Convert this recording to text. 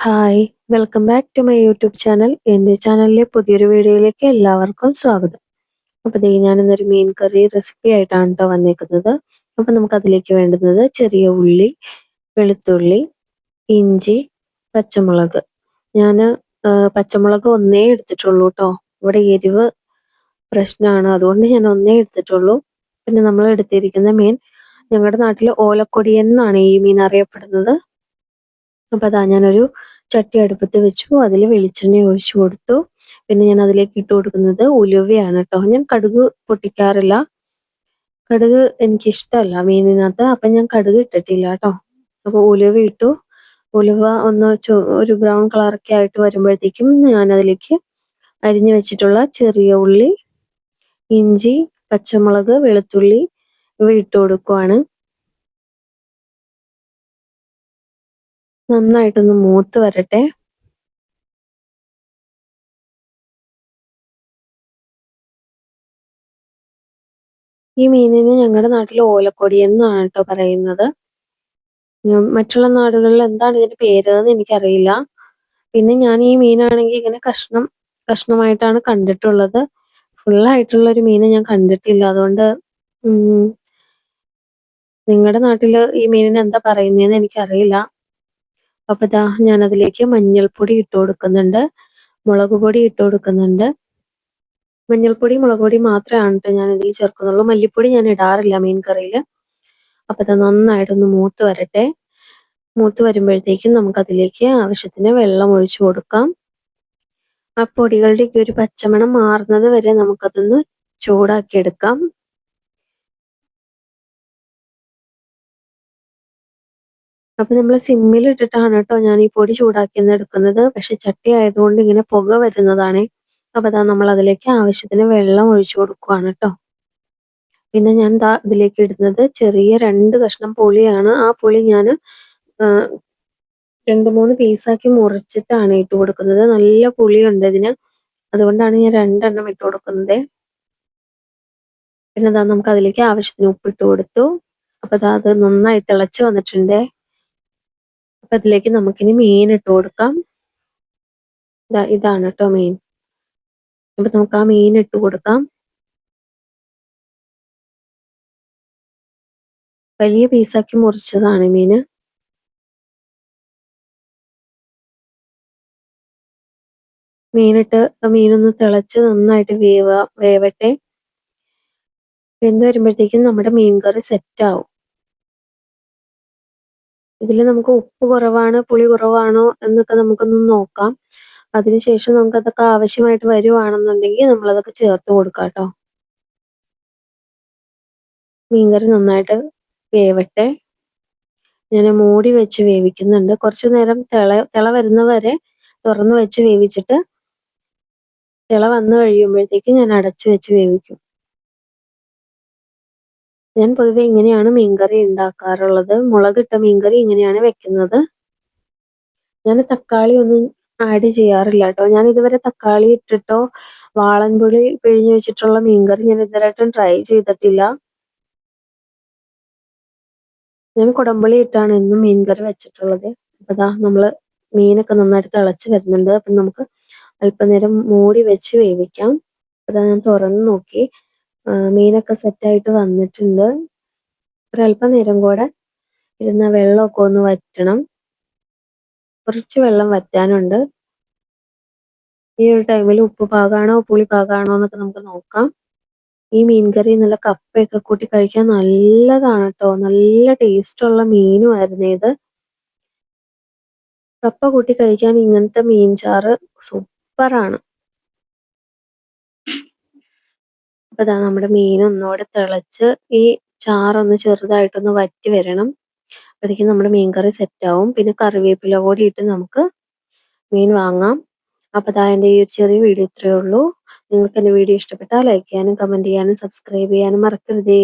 Hi! Welcome back to my YouTube channel. എൻ്റെ ചാനലിലെ പുതിയൊരു വീഡിയോയിലേക്ക് എല്ലാവർക്കും സ്വാഗതം. അപ്പോൾ ദേ ഞാനിന്നൊരു മീൻ കറി റെസിപ്പി ആയിട്ടാണ് ട്ടോ വന്നേക്കുന്നത്. അപ്പോൾ നമുക്കതിലേക്ക് വേണ്ടുന്നത് ചെറിയ ഉള്ളി, വെളുത്തുള്ളി, ഇഞ്ചി, പച്ചമുളക്. ഞാൻ പച്ചമുളക് ഒന്നേ എടുത്തിട്ടുള്ളൂ ട്ടോ. ഇവിടെ എരിവ് പ്രശ്നമാണ്, അതുകൊണ്ട് ഞാൻ ഒന്നേ എടുത്തിട്ടുള്ളൂ. പിന്നെ നമ്മൾ എടുത്തിരിക്കുന്ന മീൻ ഞങ്ങളുടെ നാട്ടിൽ ഓലക്കൊടിയൻ എന്നാണ് ഈ മീൻ അറിയപ്പെടുന്നത്. അപ്പോൾ അതാ ഞാനൊരു ചട്ടി അടുപ്പത്ത് വെച്ചു. അതിൽ വെളിച്ചെണ്ണ ഒഴിച്ചു കൊടുത്തു. പിന്നെ ഞാൻ അതിലേക്ക് ഇട്ട് കൊടുക്കുന്നത് ഉലുവയാണ് ട്ടോ. ഞാൻ കടുക് പൊട്ടിക്കാറില്ല. കടുക് എനിക്കിഷ്ടമല്ല മീനിനകത്ത്. അപ്പം ഞാൻ കടുക് ഇട്ടിട്ടില്ല ട്ടോ. അപ്പോൾ ഉലുവ ഇട്ടു. ഉലുവ ഒന്ന് ഒരു ബ്രൗൺ കളറൊക്കെ ആയിട്ട് വരുമ്പോഴത്തേക്കും ഞാനതിലേക്ക് അരിഞ്ഞു വെച്ചിട്ടുള്ള ചെറിയ ഉള്ളി, ഇഞ്ചി, പച്ചമുളക്, വെളുത്തുള്ളി ഇവ ഇട്ട് കൊടുക്കുവാണ്. നന്നായിട്ടൊന്ന് മൂത്ത് വരട്ടെ. ഈ മീനിന് ഞങ്ങളുടെ നാട്ടിൽ ഓലക്കൊടിയൻ എന്നാണ് ട്ടോ പറയുന്നത്. മറ്റുള്ള നാടുകളിൽ എന്താണ് ഇതിന്റെ പേര് എന്ന് എനിക്കറിയില്ല. പിന്നെ ഞാൻ ഈ മീനാണെങ്കിൽ ഇങ്ങനെ കഷ്ണമായിട്ടാണ് കണ്ടിട്ടുള്ളത്. ഫുള്ളായിട്ടുള്ള ഒരു മീൻ ഞാൻ കണ്ടിട്ടില്ല. അതുകൊണ്ട് നിങ്ങളുടെ നാട്ടിൽ ഈ മീനിന് എന്താ പറയുന്നതെന്ന് എനിക്കറിയില്ല. അപ്പോൾ ഇതാ ഞാൻ അതിലേക്ക് മഞ്ഞൾപ്പൊടി ഇട്ട് കൊടുക്കുന്നുണ്ട്, മുളക് പൊടി ഇട്ട് കൊടുക്കുന്നുണ്ട്. മഞ്ഞൾപ്പൊടി, മുളക് പൊടി മാത്രമാണ് ട്ടോ ഞാൻ ഇതിൽ ചേർക്കുന്നുള്ളൂ. മല്ലിപ്പൊടി ഞാൻ ഇടാറില്ല മീൻ കറിയിൽ. അപ്പോൾ ഇത് നന്നായിട്ടൊന്ന് മൂത്ത് വരട്ടെ. മൂത്ത് വരുമ്പോഴത്തേക്കും നമുക്കതിലേക്ക് ആവശ്യത്തിന് വെള്ളം ഒഴിച്ചു കൊടുക്കാം. ആ പൊടികളുടെയൊക്കെ ഒരു പച്ചമണം മാറുന്നത് വരെ നമുക്കതൊന്ന് ചൂടാക്കിയെടുക്കാം. അപ്പോൾ നമ്മൾ സിമ്മിൽ ഇട്ടിട്ടാണ് കേട്ടോ ഞാൻ ഈ പൊടി ചൂടാക്കി എടുക്കുന്നത്. പക്ഷെ ചട്ടി ആയതുകൊണ്ട് ഇങ്ങനെ പുക വരുന്നതാണ്. അപ്പോൾ അതാ നമ്മൾ അതിലേക്ക് ആവശ്യത്തിന് വെള്ളം ഒഴിച്ചു കൊടുക്കുവാണ് കേട്ടോ. പിന്നെ ഞാൻ ഇതിലേക്ക് ഇടുന്നത് ചെറിയ 2 കഷ്ണം പുളിയാണ്. ആ പുളി ഞാൻ 2-3 പീസാക്കി മുറിച്ചിട്ടാണ് ഇട്ട് കൊടുക്കുന്നത്. നല്ല പുളിയുണ്ട് ഇതിന്. അതുകൊണ്ടാണ് ഞാൻ 2 എണ്ണം ഇട്ട് കൊടുക്കുന്നത്. പിന്നെ ദാ നമുക്ക് അതിലേക്ക് ആവശ്യത്തിന് ഉപ്പിട്ട് കൊടുത്തു. അപ്പോൾ അത് നന്നായി തിളച്ച് വന്നിട്ടുണ്ട്. അപ്പോൾ അതിലേക്ക് നമുക്കിനി മീൻ ഇട്ട് കൊടുക്കാം. ഇതാണ് കേട്ടോ മീൻ. അപ്പോൾ നമുക്ക് ആ മീൻ ഇട്ട് കൊടുക്കാം. വലിയ പീസാക്കി മുറിച്ചതാണ് മീന്. മീനൊന്ന് തിളച്ച് നന്നായിട്ട് വേവട്ടെ. വെന്ത് വരുമ്പോഴത്തേക്കും നമ്മുടെ മീൻ കറി സെറ്റ് ആവും. ഇതിൽ നമുക്ക് ഉപ്പ് കുറവാണ്, പുളി കുറവാണോ എന്നൊക്കെ നമുക്കൊന്ന് നോക്കാം. അതിനുശേഷം നമുക്കതൊക്കെ ആവശ്യമായിട്ട് വരുവാണെന്നുണ്ടെങ്കിൽ നമ്മളതൊക്കെ ചേർത്ത് കൊടുക്കാം കേട്ടോ. മീൻകറി നന്നായിട്ട് വേവട്ടെ. ഞാൻ മൂടി വെച്ച് വേവിക്കുന്നുണ്ട്. കുറച്ചു നേരം തിള വരുന്നവരെ തുറന്നു വെച്ച് വേവിച്ചിട്ട് തിള വന്നു കഴിയുമ്പോഴത്തേക്കും ഞാൻ അടച്ചു വെച്ച് വേവിക്കും. ഞാൻ പൊതുവെ ഇങ്ങനെയാണ് മീൻകറി ഉണ്ടാക്കാറുള്ളത്. മുളകിട്ട മീൻകറി ഇങ്ങനെയാണ് വെക്കുന്നത്. ഞാൻ തക്കാളി ഒന്നും ആഡ് ചെയ്യാറില്ല കേട്ടോ. ഞാൻ ഇതുവരെ തക്കാളി ഇട്ടിട്ടോ വാളൻപുളി പിഴിഞ്ഞ് വെച്ചിട്ടുള്ള മീൻകറി ഞാൻ ഇതുവരെയായിട്ടും ട്രൈ ചെയ്തിട്ടില്ല. ഞാൻ കുടംപുളി ഇട്ടാണ് എന്നും മീൻകറി വെച്ചിട്ടുള്ളത്. അപ്പോൾ ദാ നമ്മള് മീനൊക്കെ നന്നായിട്ട് തിളച്ച് വരുന്നുണ്ട്. അപ്പം നമുക്ക് അല്പനേരം മൂടി വെച്ച് വേവിക്കാം. അതാ ഞാൻ തുറന്ന് നോക്കി. മീനൊക്കെ സെറ്റായിട്ട് വന്നിട്ടുണ്ട്. ഒരല്പനേരം കൂടെ ഇരുന്ന വെള്ളമൊക്കെ ഒന്ന് വറ്റണം. കുറച്ച് വെള്ളം വറ്റാനുണ്ട്. ഈ ഒരു ടൈമിൽ ഉപ്പ് പാകാണോ പുളി പാകാണോ എന്നൊക്കെ നമുക്ക് നോക്കാം. ഈ മീൻകറി നല്ല കപ്പയൊക്കെ കൂട്ടി കഴിക്കാൻ നല്ലതാണ് കേട്ടോ. നല്ല ടേസ്റ്റുള്ള മീനുമായിരുന്നു ഇത്. കപ്പ കൂട്ടി കഴിക്കാൻ ഇങ്ങനത്തെ മീൻ ചാറ് സൂപ്പറാണ്. അപ്പോൾ ദാ നമ്മുടെ മീൻ ഒന്നുകൂടെ തിളച്ച് ഈ ചാറൊന്ന് ചെറുതായിട്ടൊന്ന് വറ്റി വരണം. അപ്പോഴേക്കും നമ്മുടെ മീൻ കറി സെറ്റാവും. പിന്നെ കറിവേപ്പില കൂടി ഇട്ട് നമുക്ക് മീൻ വാങ്ങാം. അപ്പോൾ ദാ എൻ്റെ ഈ ഒരു ചെറിയ വീഡിയോ ഇത്രയേ ഉള്ളൂ. നിങ്ങൾക്ക് എൻ്റെ വീഡിയോ ഇഷ്ടപ്പെട്ടാൽ ലൈക്ക് ചെയ്യാനും കമൻറ്റ് ചെയ്യാനും സബ്സ്ക്രൈബ് ചെയ്യാനും മറക്കരുതേ.